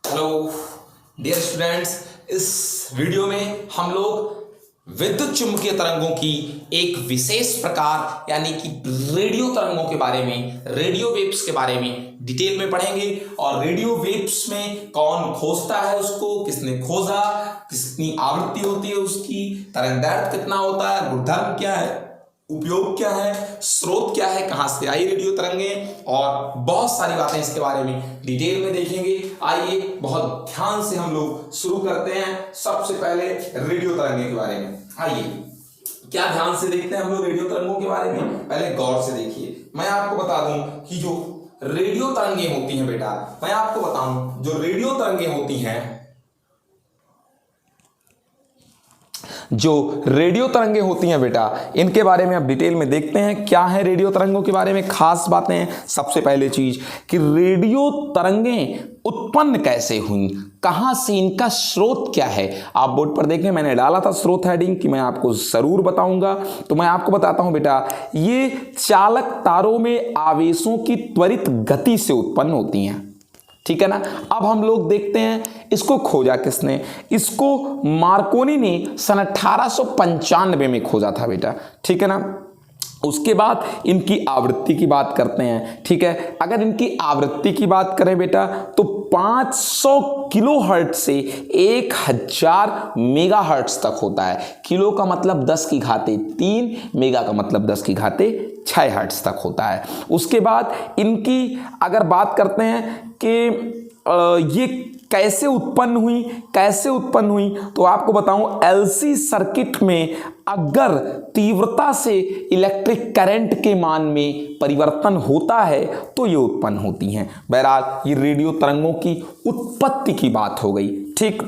Hello dear students, इस video में हम लोग विद्युत चुम्बकीय तरंगों की एक विशेष प्रकार यानी कि रेडियो तरंगों के बारे में, रेडियो वेव्स के बारे में डिटेल में पढ़ेंगे। और रेडियो वेव्स में कौन खोजता है उसको, किसने खोजा, कितनी आवृत्ति होती है उसकी, तरंगदैर्घ्य कितना होता है, गुणधर्म क्या है, उपयोग क्या है, स्रोत क्या है, कहां से आई रेडियो तरंगें, और बहुत सारी बातें इसके बारे में डिटेल में देखेंगे। आइए बहुत ध्यान से हम लोग शुरू करते हैं। सबसे पहले रेडियो तरंगें के बारे में आइए, क्या ध्यान से देखते हैं हम लोग रेडियो तरंगों के बारे में। पहले गौर से देखिए, मैं आपको बता दूं कि जो रेडियो तरंगें होती हैं बेटा, मैं आपको बताऊं जो रेडियो तरंगें होती हैं, जो रेडियो तरंगें होती हैं बेटा, इनके बारे में अब डिटेल में देखते हैं। क्या है रेडियो तरंगों के बारे में खास बातें। सबसे पहले चीज कि रेडियो तरंगें उत्पन्न कैसे हुई, कहां से इनका स्रोत क्या है। आप बोर्ड पर देखें, मैंने डाला था स्रोत हेडिंग कि मैं आपको जरूर बताऊंगा। तो मैं आपको बताता हूं बेटा, ये चालक तारों में आवेशों की त्वरित गति से उत्पन्न होती हैं। ठीक है ना। अब हम लोग देखते हैं इसको खोजा किसने। इसको मार्कोनी ने सन 1895 में खोजा था बेटा। ठीक है ना। उसके बाद इनकी आवृत्ति की बात करते हैं। ठीक है, अगर इनकी आवृत्ति की बात करें बेटा तो 500 किलो हर्ट्ज से 1000 मेगा हर्ट्ज तक होता है। किलो का मतलब 10 की घाते 3, मेगा का मतलब 10 की घाते 6 हर्ट्ज तक होता है। उसके बाद इनकी अगर बात करते हैं कि ये कैसे उत्पन्न हुई, तो आपको बताऊं, एलसी सर्किट में अगर तीव्रता से इलेक्ट्रिक करंट के मान में परिवर्तन होता है तो ये उत्पन्न होती हैं। बहरहाल ये रेडियो तरंगों की उत्पत्ति की बात हो गई। ठीक,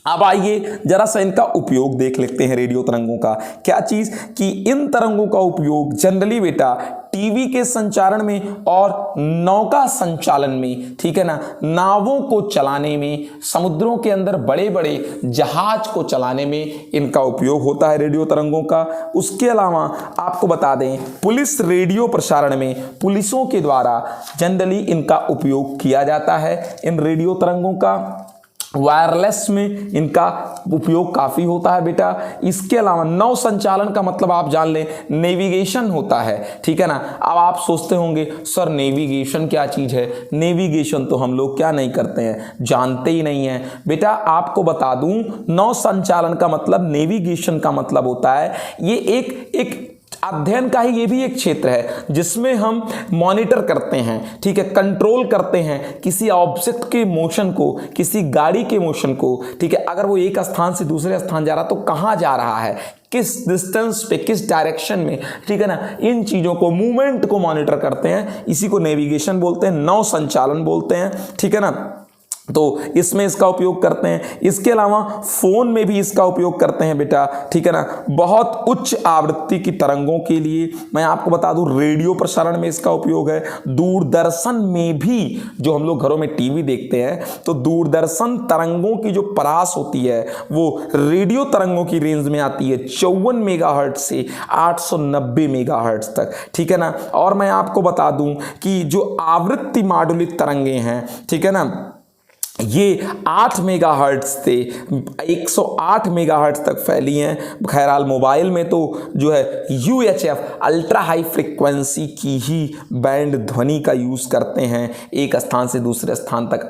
अब आइए जरा सा इनका उपयोग देख लेते हैं रेडियो तरंगों का। क्या चीज कि इन तरंगों का उपयोग जनरली बेटा टीवी के संचारण में और नौका संचालन में, ठीक है ना, नावों को चलाने में, समुद्रों के अंदर बड़े बड़े जहाज को चलाने में इनका उपयोग होता है रेडियो तरंगों का। उसके अलावा आपको बता दें, पुलिस रेडियो प्रसारण में पुलिसों के द्वारा जनरली इनका उपयोग किया जाता है इन रेडियो तरंगों का। वायरलेस में इनका उपयोग काफ़ी होता है बेटा। इसके अलावा नौ संचालन का मतलब आप जान लें, नेविगेशन होता है। ठीक है ना। अब आप सोचते होंगे सर नेविगेशन क्या चीज़ है। नेविगेशन तो हम लोग क्या नहीं करते हैं, जानते ही नहीं हैं बेटा। आपको बता दूं, नौ संचालन का मतलब, नेविगेशन का मतलब होता है, ये एक अध्ययन का ही ये भी एक क्षेत्र है जिसमें हम मॉनिटर करते हैं, ठीक है, कंट्रोल करते हैं किसी ऑब्जेक्ट के मोशन को, किसी गाड़ी के मोशन को। ठीक है, अगर वो एक स्थान से दूसरे स्थान जा रहा तो कहाँ जा रहा है, किस डिस्टेंस पे, किस डायरेक्शन में। ठीक है ना। इन चीज़ों को, मूवमेंट को मॉनिटर करते हैं, इसी को नेविगेशन बोलते हैं, नौ संचालन बोलते हैं। ठीक है ना। तो इसमें इसका उपयोग करते हैं। इसके अलावा फोन में भी इसका उपयोग करते हैं बेटा। ठीक है ना। बहुत उच्च आवृत्ति की तरंगों के लिए मैं आपको बता दूं, रेडियो प्रसारण में इसका उपयोग है। दूरदर्शन में भी, जो हम लोग घरों में टीवी देखते हैं, तो दूरदर्शन तरंगों की जो परास होती है वो रेडियो तरंगों की रेंज में आती है 54 मेगाहर्ट्ज से 890 मेगाहर्ट्ज तक। ठीक है ना। और मैं आपको बता दूं कि जो आवृत्ति मॉड्यूलित तरंगें हैं, ठीक है ना, ये 8 मेगाहर्ट्ज से 108 मेगाहर्ट्ज तक फैली हैं। बहरहाल मोबाइल में तो जो है यूएचएफ, अल्ट्रा हाई फ्रिक्वेंसी की ही बैंड ध्वनि का यूज़ करते हैं एक स्थान से दूसरे स्थान तक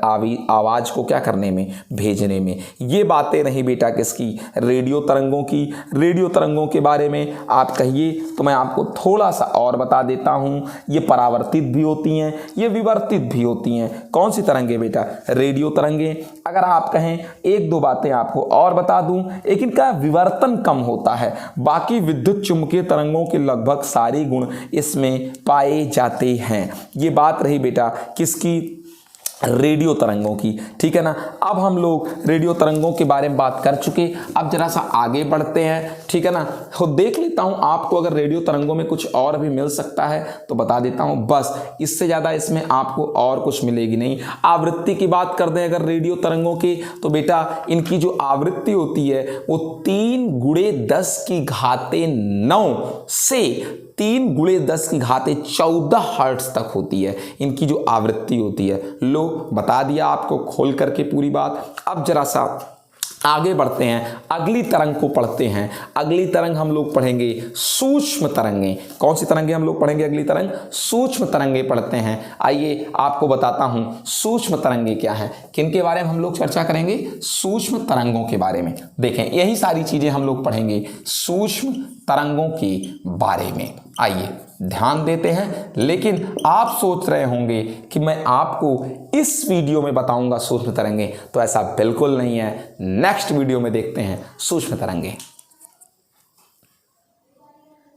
आवाज़ को क्या करने में, भेजने में। ये बातें रही बेटा किसकी, रेडियो तरंगों की। रेडियो तरंगों के बारे में आप कहिए तो मैं आपको थोड़ा सा और बता देता हूँ। ये परावर्तित भी होती हैं, ये विवर्तित भी होती हैं। कौन सी तरंगें बेटा, रेडियो तरंगें। अगर आप कहें एक दो बातें आपको और बता दूं, एक इनका विवर्तन कम होता है, बाकी विद्युत चुम्बकीय तरंगों के लगभग सारे गुण इसमें पाए जाते हैं। ये बात रही बेटा किसकी, रेडियो तरंगों की। ठीक है ना। अब हम लोग रेडियो तरंगों के बारे में बात कर चुके, अब जरा सा आगे बढ़ते हैं। ठीक है ना। तो देख लेता हूं आपको अगर रेडियो तरंगों में कुछ और भी मिल सकता है तो बता देता हूं, बस इससे ज़्यादा इसमें आपको और कुछ मिलेगी नहीं। आवृत्ति की बात कर दें अगर रेडियो तरंगों की, तो बेटा इनकी जो आवृत्ति होती है वो 3 × 10⁹ से 3 गुणे 10 की घाते 14 हर्ट्ज तक होती है इनकी जो आवृत्ति होती है। लो बता दिया आपको खोल करके पूरी बात। अब जरा सा आगे बढ़ते हैं, अगली तरंग को पढ़ते हैं। अगली तरंग हम लोग पढ़ेंगे सूक्ष्म तरंगे। कौन सी तरंगे हम लोग पढ़ेंगे? अगली तरंग सूक्ष्म तरंगे पढ़ते हैं। आइए आपको बताता हूं सूक्ष्म तरंगे क्या है, किनके बारे में हम लोग चर्चा करेंगे? सूक्ष्म तरंगों के बारे में। देखें यही सारी चीजें हम लोग पढ़ेंगे सूक्ष्म तरंगों के बारे में। आइए ध्यान देते हैं। लेकिन आप सोच रहे होंगे कि मैं आपको इस वीडियो में बताऊंगा सूक्ष्म तरंगे, तो ऐसा बिल्कुल नहीं है। नेक्स्ट वीडियो में देखते हैं सूक्ष्म तरंगे।